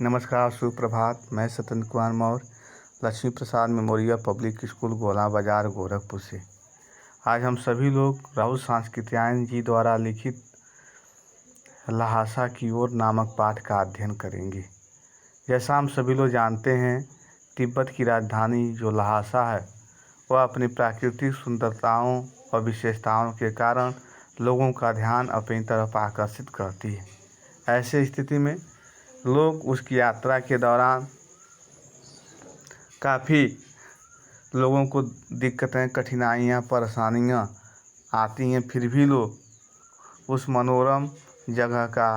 नमस्कार, सुप्रभात। मैं सत्येंद्र कुमार मौर्य, लक्ष्मी प्रसाद मेमोरियल पब्लिक स्कूल गोला बाजार गोरखपुर से। आज हम सभी लोग राहुल सांस्कृत्यायन जी द्वारा लिखित ल्हासा की ओर नामक पाठ का अध्ययन करेंगे। जैसा हम सभी लोग जानते हैं, तिब्बत की राजधानी जो ल्हासा है वह अपनी प्राकृतिक सुंदरताओं और विशेषताओं के कारण लोगों का ध्यान अपनी तरफ आकर्षित करती है। ऐसी स्थिति में लोग उसकी यात्रा के दौरान काफ़ी लोगों को दिक्कतें, कठिनाइयाँ, परेशानियाँ आती हैं, फिर भी लोग उस मनोरम जगह का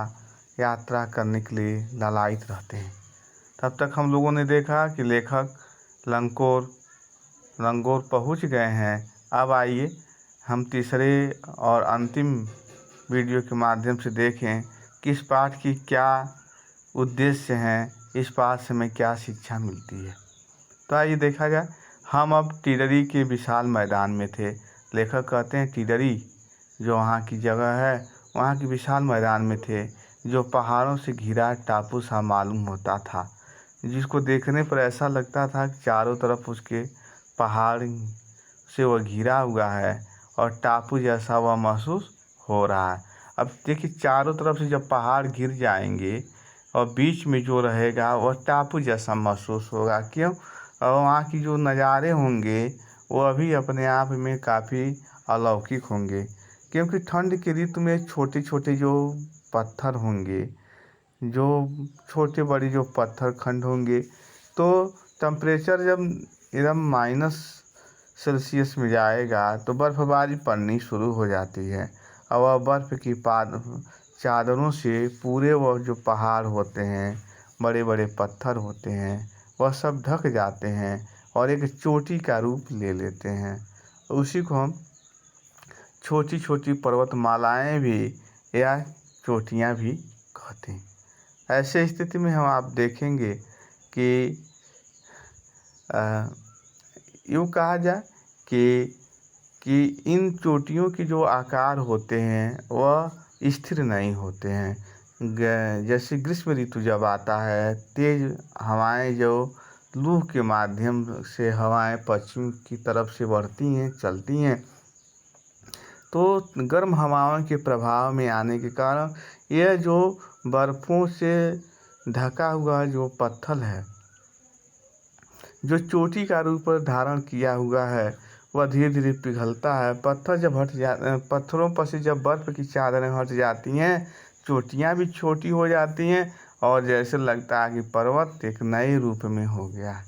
यात्रा करने के लिए लालायित रहते हैं। तब तक हम लोगों ने देखा कि लेखक लंगोर पहुंच गए हैं। अब आइए हम तीसरे और अंतिम वीडियो के माध्यम से देखें कि इस पाठ की क्या उद्देश्य हैं, इस पाठ से हमें क्या शिक्षा मिलती है। तो आइए देखा जाए। हम अब टीडरी के विशाल मैदान में थे। लेखक कहते हैं टीडरी जो वहाँ की जगह है, वहाँ की विशाल मैदान में थे, जो पहाड़ों से घिरा टापू सा मालूम होता था, जिसको देखने पर ऐसा लगता था कि चारों तरफ उसके पहाड़ से वह घिरा हुआ है और टापू जैसा वह महसूस हो रहा है। अब देखिए, चारों तरफ से जब पहाड़ घिर जाएंगे और बीच में जो रहेगा वह टापू जैसा महसूस होगा। क्यों? और वहाँ की जो नज़ारे होंगे वो अभी अपने आप में काफ़ी अलौकिक होंगे, क्योंकि ठंड के ऋतु में छोटे छोटे जो पत्थर होंगे, जो छोटे बड़े जो पत्थर खंड होंगे, तो टेम्परेचर जब एकदम -सेल्सियस में जाएगा तो बर्फ़बारी पड़नी शुरू हो जाती है और वह बर्फ़ की चादरों से पूरे वह जो पहाड़ होते हैं, बड़े बड़े पत्थर होते हैं, वह सब ढक जाते हैं और एक चोटी का रूप ले लेते हैं। उसी को हम छोटी छोटी पर्वतमालाएं भी या चोटियां भी कहते हैं। ऐसे स्थिति में हम आप देखेंगे कि यूँ कहा जाए कि इन चोटियों के जो आकार होते हैं वह स्थिर नहीं होते हैं। जैसे ग्रीष्म ऋतु जब आता है, तेज़ हवाएं जो लू के माध्यम से हवाएं पश्चिम की तरफ से बढ़ती हैं, चलती हैं, तो गर्म हवाओं के प्रभाव में आने के कारण यह जो बर्फ़ों से ढका हुआ जो पत्थर है, जो चोटी का रूप धारण किया हुआ है, वह धीरे धीरे पिघलता है। पत्थरों पर से जब बर्फ़ की चादरें हट जाती हैं, चोटियाँ भी छोटी हो जाती हैं और जैसे लगता है कि पर्वत एक नए रूप में हो गया।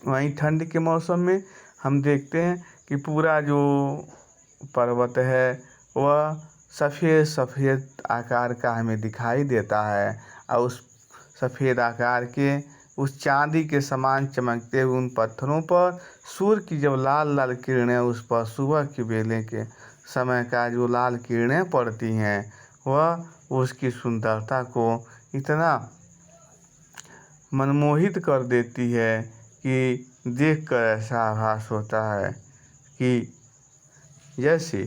वहीं ठंड के मौसम में हम देखते हैं कि पूरा जो पर्वत है वह सफ़ेद सफ़ेद आकार का हमें दिखाई देता है और उस सफ़ेद आकार के उस चांदी के समान चमकते हुए उन पत्थरों पर सूर्य की जब लाल लाल किरणें उस पर सुबह के बेले के समय का जो लाल किरणें पड़ती हैं, वह उसकी सुंदरता को इतना मनमोहित कर देती है कि देखकर ऐसा आभास होता है कि जैसे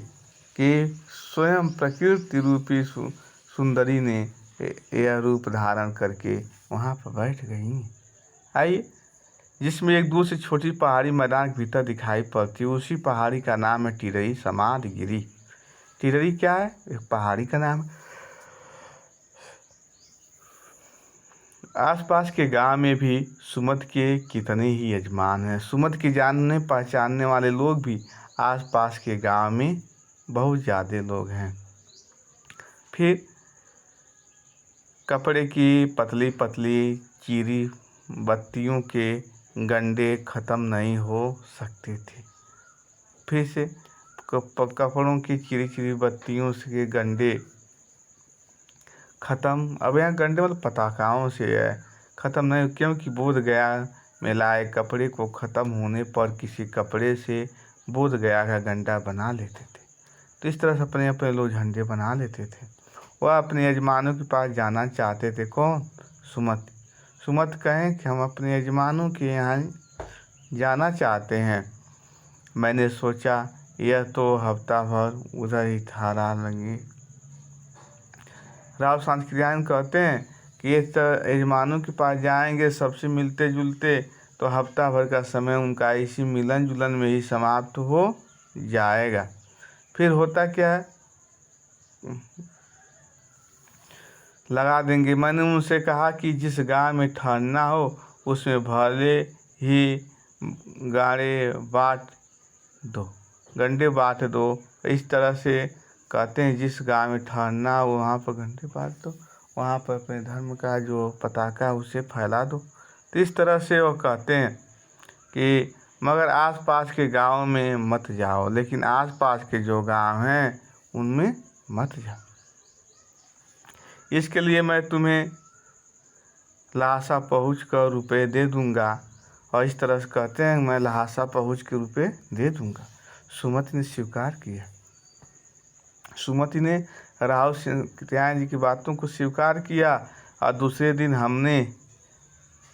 कि स्वयं प्रकृति रूपी सुंदरी ने यह रूप धारण करके वहाँ पर बैठ गई। आइए, जिसमें एक दूर से छोटी पहाड़ी मैदान के भीतर दिखाई पड़ती है, उसी पहाड़ी का नाम है टिहरी समाधगिरी। टिहरी क्या है? एक पहाड़ी का नाम है। आसपास के गांव में भी सुमत के कितने ही यजमान हैं। सुमत के जानने पहचानने वाले लोग भी आसपास के गांव में बहुत ज़्यादा लोग हैं। फिर कपड़े की पतली पतली चीरी बत्तियों के गंडे ख़त्म नहीं हो सकते थे। फिर से कपड़ों की चिरी चिरी बत्तियों के गंडे ख़त्म, अब यहाँ गंडे मतलब पताकाओं से है, ख़त्म नहीं, क्योंकि बोध गया में लाए कपड़े को ख़त्म होने पर किसी कपड़े से बोध गया का गंडा बना लेते थे। तो इस तरह से अपने अपने लोग झंडे बना लेते थे। वह अपने यजमानों के पास जाना चाहते थे। कौन? सुमत कहें कि हम अपने यजमानों के यहाँ जाना चाहते हैं। मैंने सोचा यह तो हफ्ता भर उधर ही ठहरा लगे। राव सांस्कृत्यायन कहते हैं कि यजमानों के पास जाएंगे सबसे मिलते जुलते, तो हफ्ता भर का समय उनका इसी मिलन जुलन में ही समाप्त हो जाएगा। फिर होता क्या है, लगा देंगे। मैंने उनसे कहा कि जिस गांव में ठहरना हो उसमें भले ही गाड़े बांट गंडे बांट दो। इस तरह से कहते हैं जिस गांव में ठहरना हो वहाँ पर गंडे बांट दो, वहाँ पर अपने धर्म का जो पताका है उसे फैला दो। तो इस तरह से वो कहते हैं कि मगर आसपास के गांव में मत जाओ, लेकिन आसपास के जो गांव हैं उनमें मत जाओ। इसके लिए मैं तुम्हें लहासा पहुँच कर रुपये दे दूंगा। और इस तरह से कहते हैं मैं लहासा पहुँच के रुपये दे दूंगा। सुमति ने स्वीकार किया। सुमति ने राव सत्यनारायण जी की बातों को स्वीकार किया। और दूसरे दिन हमने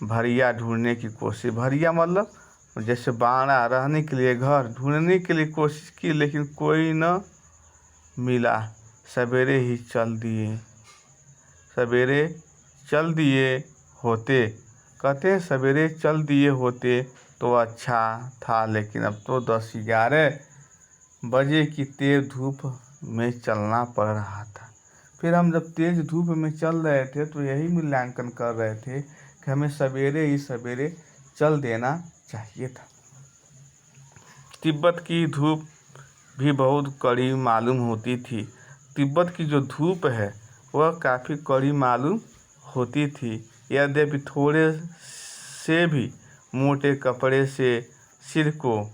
भरिया ढूंढने की कोशिश, भरिया मतलब जैसे बाड़ा, रहने के लिए घर ढूंढने के लिए कोशिश की, लेकिन कोई न मिला। सवेरे ही चल दिए होते, कहते हैं सवेरे चल दिए होते तो अच्छा था, लेकिन अब तो 10-11 बजे की तेज धूप में चलना पड़ रहा था। फिर हम जब तेज धूप में चल रहे थे तो यही मूल्यांकन कर रहे थे कि हमें सवेरे ही सवेरे चल देना चाहिए था। तिब्बत की धूप भी बहुत कड़ी मालूम होती थी। तिब्बत की जो धूप है वह काफ़ी कड़ी मालूम होती थी। यद्यपि थोड़े से भी मोटे कपड़े से सिर को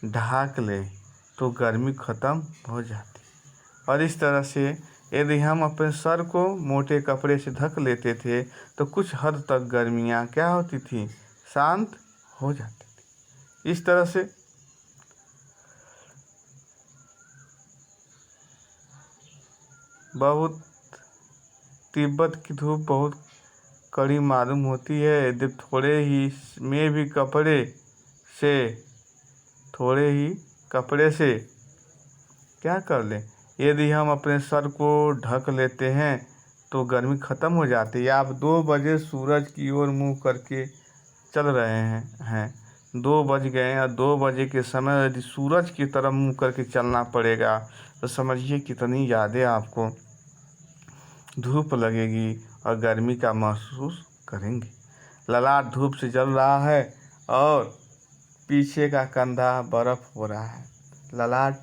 ढाक ले तो गर्मी ख़त्म हो जाती। और इस तरह से यदि हम अपने सर को मोटे कपड़े से ढक लेते थे तो कुछ हद तक गर्मियाँ क्या होती थी, शांत हो जाती थी। इस तरह से बहुत तिब्बत की धूप बहुत कड़ी मालूम होती है। यदि थोड़े ही कपड़े से क्या कर लें, यदि हम अपने सर को ढक लेते हैं तो गर्मी ख़त्म हो जाती है। आप 2 बजे सूरज की ओर मुँह करके चल रहे हैं 2 बज गए और 2 बजे के समय यदि सूरज की तरफ मुँह करके चलना पड़ेगा तो समझिए कितनी ज़्यादा आपको धूप लगेगी और गर्मी का महसूस करेंगे। ललाट धूप से जल रहा है और पीछे का कंधा बर्फ हो रहा है। ललाट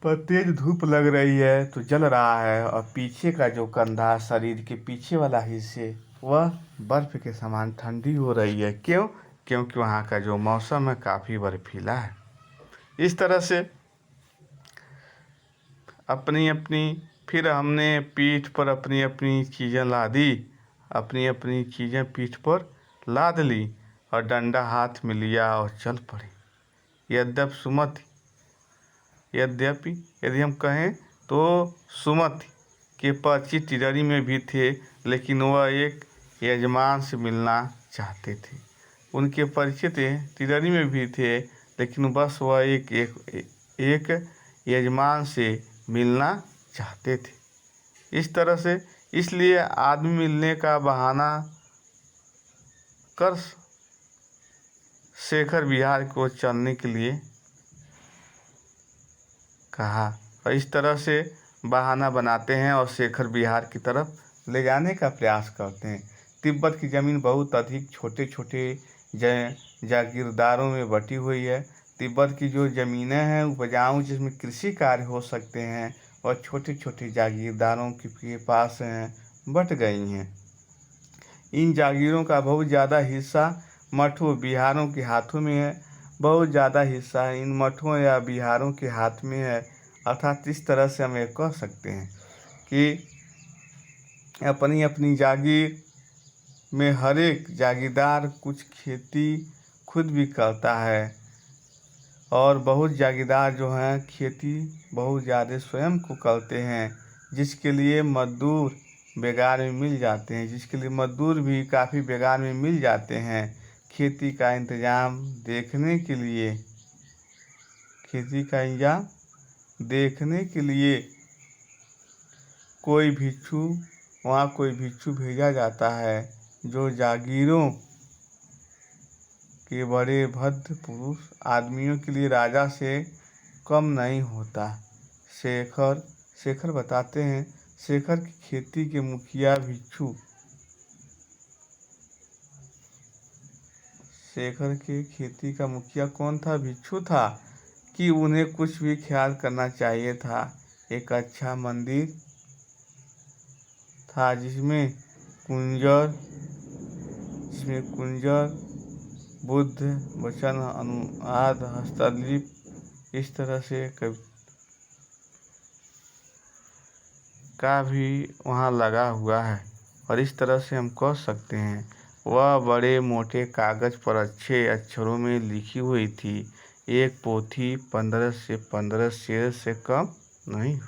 पर तेज धूप लग रही है तो जल रहा है और पीछे का जो कंधा, शरीर के पीछे वाला हिस्से, वह बर्फ के समान ठंडी हो रही है। क्यों? क्योंकि वहाँ का जो मौसम है काफ़ी बर्फीला है। इस तरह से फिर हमने पीठ पर अपनी चीज़ें लादी, अपनी चीज़ें पीठ पर लाद ली और डंडा हाथ में लिया और चल पड़े। यद्यपि यदि हम कहें तो सुमति के परिचित टिडरी में भी थे, लेकिन वह एक यजमान से मिलना चाहते थे। उनके परिचित टिडरी में भी थे, लेकिन बस वह एक यजमान से मिलना चाहते थे। इस तरह से इसलिए आदमी मिलने का बहाना कर शेखर बिहार को चलने के लिए कहा और इस तरह से बहाना बनाते हैं और शेखर बिहार की तरफ ले जाने का प्रयास करते हैं। तिब्बत की ज़मीन बहुत अधिक छोटे छोटे जागीरदारों में बटी हुई है। तिब्बत की जो ज़मीनें हैं उपजाऊ, जिसमें कृषि कार्य हो सकते हैं, और छोटे छोटे जागीरदारों के पास बट गई हैं। इन जागीरों का बहुत ज़्यादा हिस्सा मठों बिहारों के हाथों में है। बहुत ज़्यादा हिस्सा इन मठों या बिहारों के हाथ में है। अर्थात इस तरह से हम ये कह सकते हैं कि अपनी जागीर में हर एक जागीरदार कुछ खेती खुद भी करता है और बहुत जागीरदार जो हैं खेती बहुत ज़्यादा स्वयं को करते हैं, जिसके लिए मजदूर बेगार में मिल जाते हैं, जिसके लिए मजदूर भी काफ़ी बेगार में मिल जाते हैं। खेती का इंतज़ाम देखने के लिए कोई भिक्षु भेजा जाता है जो जागीरों के बड़े भद्र पुरुष आदमियों के लिए राजा से कम नहीं होता। शेखर बताते हैं, शेखर की खेती के मुखिया भिक्षु शेखर के खेती का मुखिया कौन था? भिक्षु था कि उन्हें कुछ भी ख्याल करना चाहिए था। एक अच्छा मंदिर था जिसमें कुंजर बुद्ध वचन अनुवाद हस्तलिपि इस तरह से का भी वहाँ लगा हुआ है। और इस तरह से हम कह सकते हैं वह बड़े मोटे कागज पर अच्छे अक्षरों में लिखी हुई थी। एक पोथी 15 से 15 शेर से कम नहीं।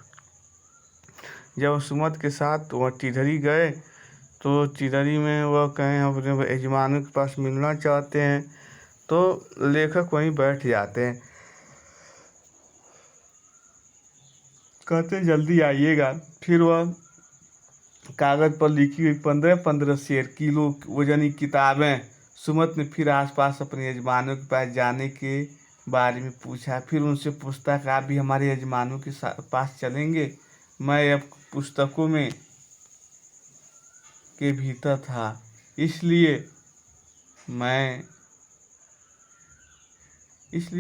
जब सुमत के साथ वह टिहरी गए तो टिहरी में वह कहें अपने यजमानों के पास मिलना चाहते हैं तो लेखक वहीं बैठ जाते हैं, कहते जल्दी आइएगा। फिर वह कागज पर लिखी हुई 15-15 शेर किलो वजनी किताबें सुमत ने फिर आसपास अपने यजमानों के पास जाने के बारे में पूछा। फिर उनसे पूछता कि आप भी हमारे यजमानों के पास चलेंगे? मैं अब पुस्तकों में के भीतर था, इसलिए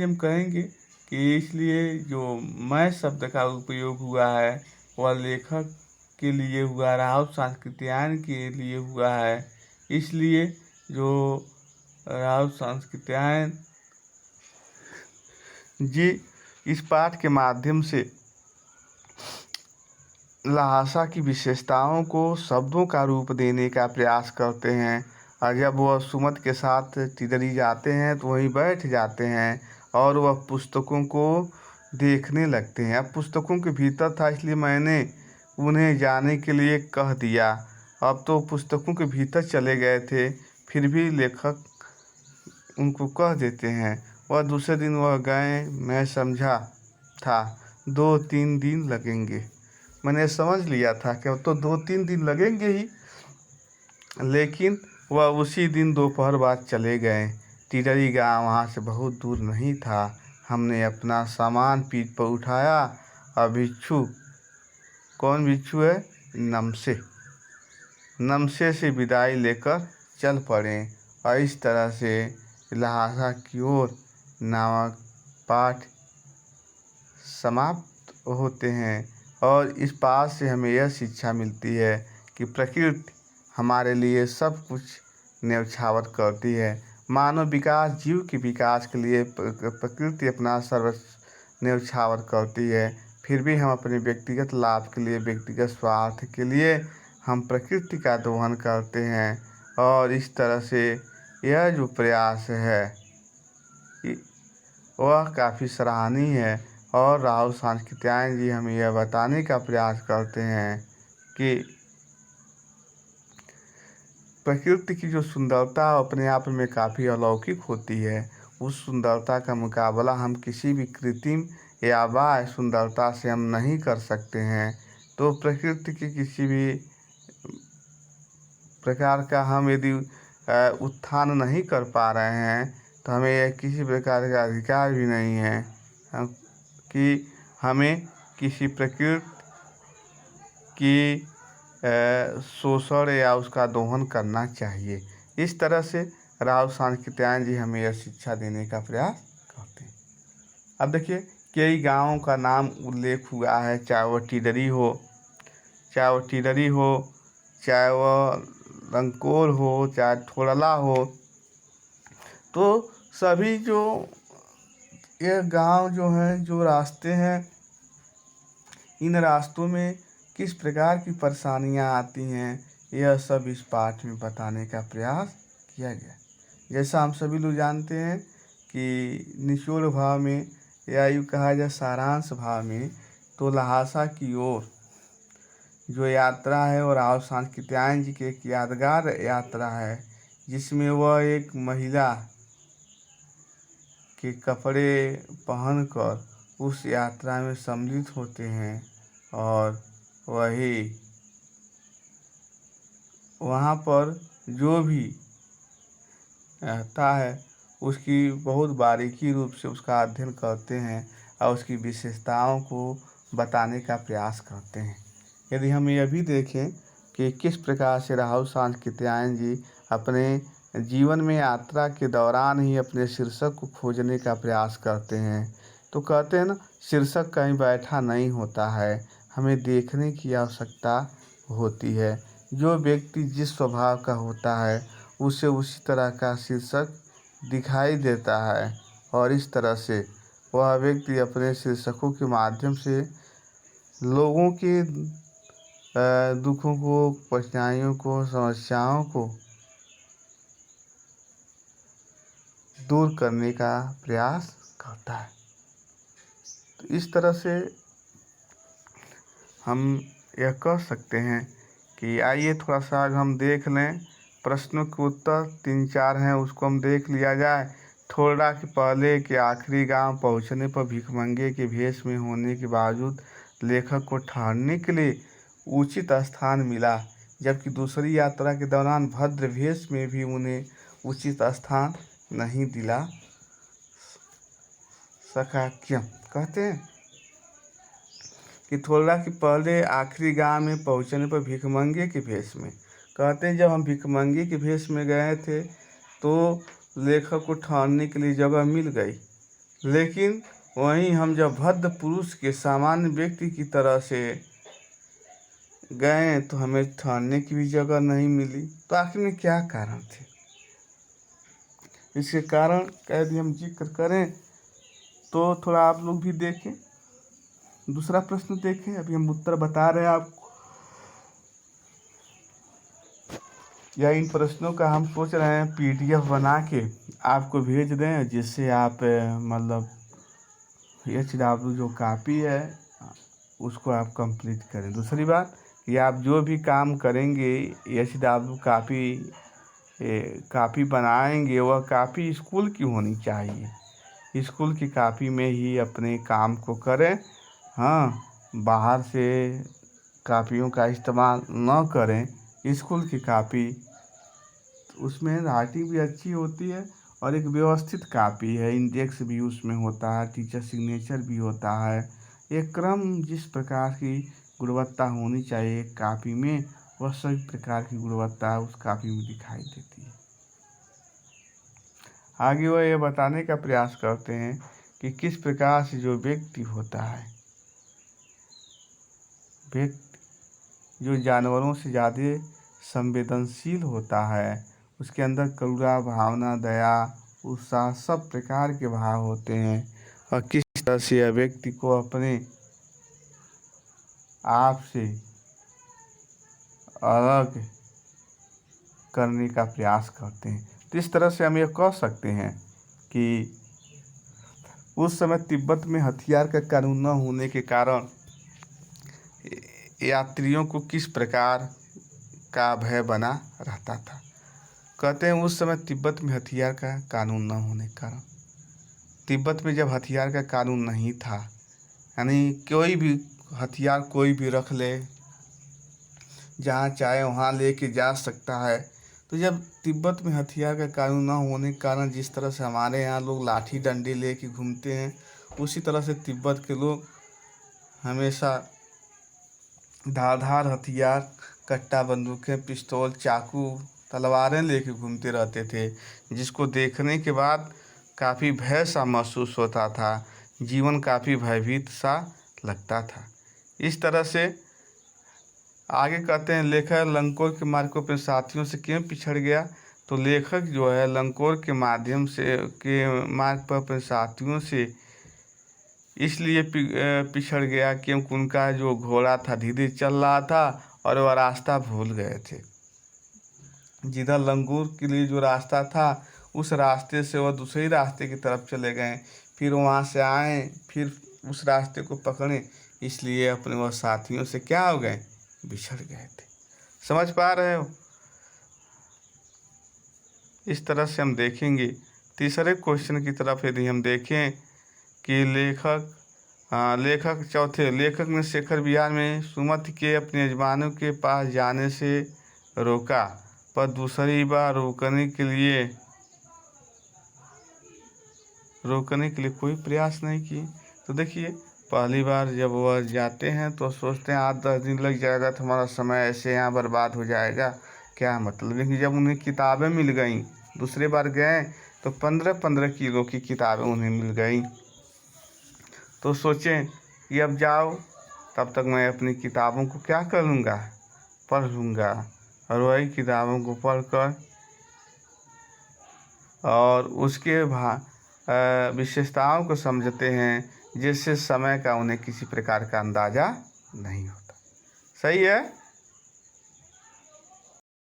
हम कहेंगे कि इसलिए जो मैं शब्द का उपयोग हुआ है वह लेखक के लिए हुआ, राहुल सांस्कृत्यायन के लिए हुआ है। इसलिए जो राहुल सांस्कृत्यायन जी इस पाठ के माध्यम से लहासा की विशेषताओं को शब्दों का रूप देने का प्रयास करते हैं। और जब वह सुमत के साथ टिहरी जाते हैं तो वहीं बैठ जाते हैं और वह पुस्तकों को देखने लगते हैं। अब पुस्तकों के भीतर था इसलिए मैंने उन्हें जाने के लिए कह दिया। अब तो पुस्तकों के भीतर चले गए थे, फिर भी लेखक उनको कह देते हैं। वह दूसरे दिन वह गए, मैं समझा था 2-3 दिन लगेंगे। मैंने समझ लिया था कि अब तो 2-3 दिन लगेंगे ही, लेकिन वह उसी दिन दोपहर बाद चले गए। टिहरी गाँव वहाँ से बहुत दूर नहीं था। हमने अपना सामान पीठ पर उठाया और कौन भिक्षु है? नमसे से विदाई लेकर चल पड़े। और इस तरह से लहासा की ओर नामक पाठ समाप्त होते हैं। और इस पाठ से हमें यह शिक्षा मिलती है कि प्रकृति हमारे लिए सब कुछ न्यौछावर करती है। मानव विकास, जीव के विकास के लिए प्रकृति अपना सर्वस्व न्यौछावर करती है। फिर भी हम अपने व्यक्तिगत लाभ के लिए, व्यक्तिगत स्वार्थ के लिए हम प्रकृति का दोहन करते हैं। और इस तरह से यह जो प्रयास है वह काफ़ी सराहनीय है। और राहुल सांस्कृत्यायन जी हमें यह बताने का प्रयास करते हैं कि प्रकृति की जो सुंदरता अपने आप में काफ़ी अलौकिक होती है। उस सुंदरता का मुकाबला हम किसी भी कृत्रिम या बाह्य सुंदरता से हम नहीं कर सकते हैं। तो प्रकृति के किसी भी प्रकार का हम यदि उत्थान नहीं कर पा रहे हैं तो हमें यह किसी प्रकार का अधिकार भी नहीं है कि हमें किसी प्रकृति की शोषण या उसका दोहन करना चाहिए। इस तरह से राहुल सांस्कृत्यायन जी हमें यह शिक्षा देने का प्रयास करते हैं। अब देखिए कई गाँवों का नाम उल्लेख हुआ है, चाहे वह टिहरी हो, चाहे वह रंकोर हो, चाहे ठोरला हो। तो सभी जो ये गांव जो हैं, जो रास्ते हैं, इन रास्तों में किस प्रकार की परेशानियां आती हैं यह सब इस पाठ में बताने का प्रयास किया गया। जैसा हम सभी लोग जानते हैं कि निचोड़ भाव में या यूँ कहा जाए सारांश भाव में तो लहासा की ओर जो यात्रा है और राहुल सांस्कृत्यायन जी की एक यादगार यात्रा है, जिसमें वह एक महिला के कपड़े पहनकर उस यात्रा में सम्मिलित होते हैं। और वही वहाँ पर जो भी रहता है उसकी बहुत बारीकी रूप से उसका अध्ययन करते हैं और उसकी विशेषताओं को बताने का प्रयास करते हैं। यदि हम यह भी देखें कि किस प्रकार से राहुल सांकृत्यायन जी अपने जीवन में यात्रा के दौरान ही अपने शीर्षक को खोजने का प्रयास करते हैं, तो कहते हैं ना, शीर्षक कहीं बैठा नहीं होता है, हमें देखने की आवश्यकता होती है। जो व्यक्ति जिस स्वभाव का होता है उसे उसी तरह का शीर्षक दिखाई देता है और इस तरह से वह व्यक्ति अपने शीर्षकों के माध्यम से लोगों के दुखों को, कठिनाइयों को, समस्याओं को दूर करने का प्रयास करता है। तो इस तरह से हम यह कह सकते हैं कि आइए थोड़ा सा आगे हम देख लें। प्रश्नों के उत्तर 3-4 हैं, उसको हम देख लिया जाए। थोड़ा के पहले के आखिरी गांव पहुंचने पर भिखमंगे के भेष में होने के बावजूद लेखक को ठहरने के लिए उचित स्थान मिला, जबकि दूसरी यात्रा के दौरान भद्र भेष में भी उन्हें उचित स्थान नहीं दिला सका। क्यों? कहते हैं कि थोड़ा के पहले आखिरी गांव में पहुंचने पर भिखमंगे के भेष में, कहते हैं जब हम भिखमंगे के भेष में गए थे तो लेखक को ठहरने के लिए जगह मिल गई, लेकिन वहीं हम जब भद्र पुरुष के सामान्य व्यक्ति की तरह से गए तो हमें ठहरने की भी जगह नहीं मिली। तो आखिर में क्या कारण थे? इसके कारण यदि हम जिक्र करें तो थोड़ा आप लोग भी देखें। दूसरा प्रश्न देखें, अभी हम उत्तर बता रहे हैं आपको, या इन प्रश्नों का हम सोच रहे हैं PDF बना के आपको भेज दें, जिससे आप मतलब HW जो कापी है उसको आप कंप्लीट करें। दूसरी बात कि आप जो भी काम करेंगे HW कापी बनाएंगे, वह कापी स्कूल की होनी चाहिए। स्कूल की कापी में ही अपने काम को करें। हाँ, बाहर से कापियों का इस्तेमाल न करें। स्कूल की कापी, उसमें राइटिंग भी अच्छी होती है और एक व्यवस्थित कापी है, इंडेक्स भी उसमें होता है, टीचर सिग्नेचर भी होता है। एक क्रम जिस प्रकार की गुणवत्ता होनी चाहिए कापी में, वह सभी प्रकार की गुणवत्ता उस कापी में दिखाई देती है। आगे वह यह बताने का प्रयास करते हैं कि किस प्रकार से जो व्यक्ति होता है, व्यक्ति जो जानवरों से ज़्यादा संवेदनशील होता है, उसके अंदर करुणा भावना, दया, उत्साह सब प्रकार के भाव होते हैं, और किस तरह से यह व्यक्ति को अपने आप से अलग करने का प्रयास करते हैं। तो इस तरह से हम ये कह सकते हैं कि उस समय तिब्बत में हथियार का कानून न होने के कारण यात्रियों को किस प्रकार का भय बना रहता था। कहते हैं उस समय तिब्बत में हथियार का कानून न होने के कारण, तिब्बत में जब हथियार का कानून नहीं था, यानी कोई भी हथियार कोई भी रख ले, जहाँ चाहे वहाँ लेके जा सकता है। तो जब तिब्बत में हथियार का कानून न होने के कारण जिस तरह से हमारे यहाँ लोग लाठी डंडे लेके घूमते हैं, उसी तरह से तिब्बत के लोग हमेशा धारदार हथियार, कट्टा बंदूकें, पिस्तौल, चाकू, तलवारें लेके घूमते रहते थे, जिसको देखने के बाद काफ़ी भय सा महसूस होता था, जीवन काफ़ी भयभीत सा लगता था। इस तरह से आगे कहते हैं लेखक लंकोर के मार्ग को अपने साथियों से क्यों पिछड़ गया। तो लेखक जो है लंकोर के माध्यम से के मार्ग पर अपने साथियों से इसलिए पिछड़ गया क्योंकि उनका जो घोड़ा था धीरे चल रहा था और वह रास्ता भूल गए थे। जिधर लंगूर के लिए जो रास्ता था उस रास्ते से वह दूसरे रास्ते की तरफ चले गए, फिर वहाँ से आए, फिर उस रास्ते को पकड़े, इसलिए अपने वह साथियों से क्या हो गए, बिछड़ गए थे। समझ पा रहे हो? इस तरह से हम देखेंगे। तीसरे क्वेश्चन की तरफ यदि हम देखें कि लेखक चौथे, लेखक ने शेखर विहार में सुमति के अपने यजमानों के पास जाने से रोका, पर दूसरी बार रोकने के लिए कोई प्रयास नहीं किए। तो देखिए, पहली बार जब वह जाते हैं तो सोचते हैं 8-10 दिन लग जाएगा तो हमारा समय ऐसे यहाँ बर्बाद हो जाएगा, क्या मतलब। लेकिन जब उन्हें किताबें मिल गईं, दूसरी बार गए तो 15-15 किलो की किताबें उन्हें मिल गईं। तो सोचें कि अब जाओ, तब तक मैं अपनी किताबों को क्या कर लूँगा, पढ़ लूँगा। और वही किताबों को पढ़कर और उसके विशेषताओं को समझते हैं, जिससे समय का उन्हें किसी प्रकार का अंदाज़ा नहीं होता। सही है।